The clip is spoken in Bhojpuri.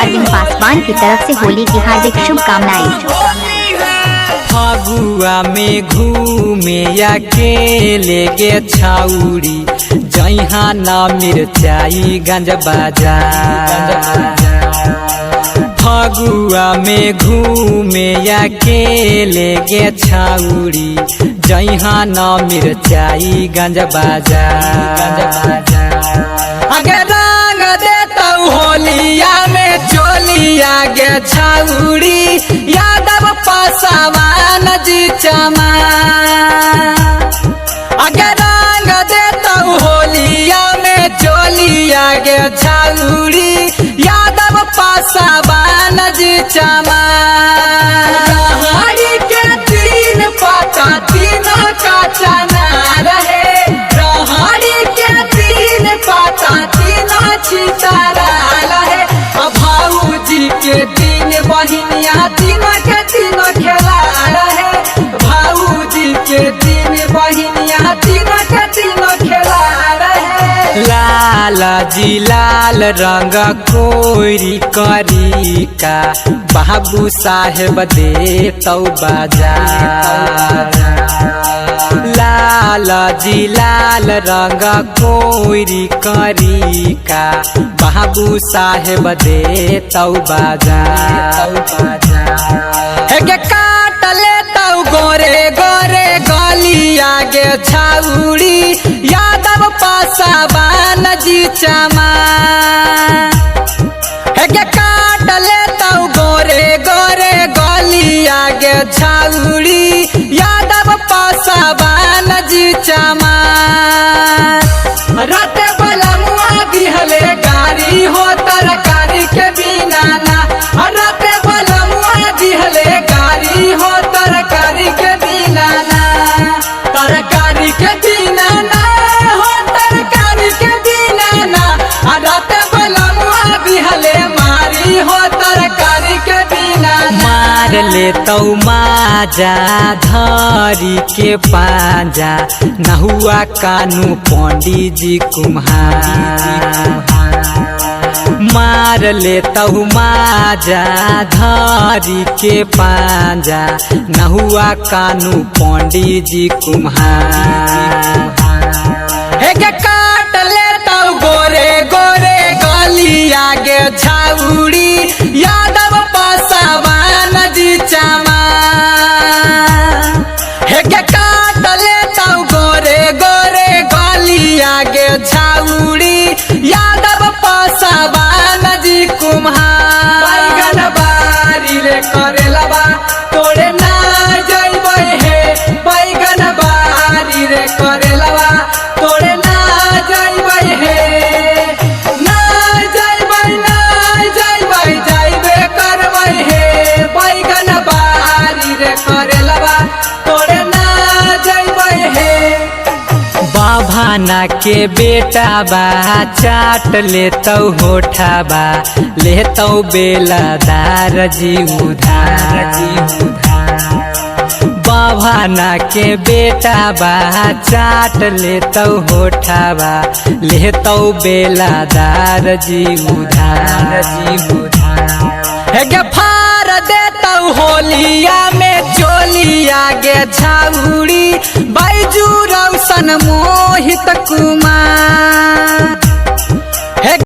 अरविंद पासवान की तरफ से होली की हार्दिक शुभकामनाएं। फगुआ में घूमे अकेले गे छाउरी जहाँ ना मिर्चाई गंज बाजार। फगुआ में घूमे अकेले गे छाउरी जहाँ ना मिर्चाई गंज बाजार। अगर रंग देता होलिया में चोलिया गे छाउरी यादव पासवान जी चमा। अगर रंग देता होलिया में चोलिया गे छाउरी यादव पासवान जी चमा। रहरी के तीन पाता तीनों का चना रहे। रहरी के तीन पाता तीनों छितारा रहे। भाऊजी के तीन बहिनिया तीनों के तीनों खेला रहे। भाऊजी के तीन बहिनिया तीनों के तीनों खेला रहे। लाल जी लाल रंग कोरी करी का बाबू साहेब दे तो बाजार। लाल जी लाल रंग कोरी करी का बाबू साहेब दे तो बाजार। के काट ले तो गोरे गोरे गलिया गे छाउरी यादव पासवान जी चमा। के काट ले तो गोरे गोरे गलिया गे छाउरी यादव पासवान जी चमा। रात वाला मुआ दिहले गाड़ी हो तरकारी के बिना ना। रात वाला मुआ दिहले गाड़ी हो तरकारी के बिना ना। तरकारी के बिना ना हो तरकारी के बिना ना। रात वाला मुआ दिहले मारी हो तरकारी के बिना ना। मार ले तो माजा धरी के पांजा नहुआ कानू पंडित जी कुम्हार। मार ले तो माजा धरी के पांजा नहुआ कानू पंडित जी कुम्हार। के काट ले तो गोरे गोरे गलिया गे छाउरी यादव पासवान जी चमा। के काट ले तो गोरे गोरे गलिया गे छाउरी यादव पासवान जी कुम्हार। बैगन बारी रे करेलबा तोड़े ना जइबै हे। बैगन बारी रे करेलबा तोड़े ना जइबै हे। ना जइबै ना जइबै जइबे करबै हे। बैगन बारी रे करेलबा तोड़े ना जइबै हे। बाभाना के बेटा बा चाट लेतो होठाबा लेतो बेलादार जी उधार। बाभाना के बेटा बा चाट लेतो होठाबा लेतो बेलादार जी उधार। गे फार देतो होलिया में चोलिया गे छाउरी बैजू रौशन मोहित कुमार।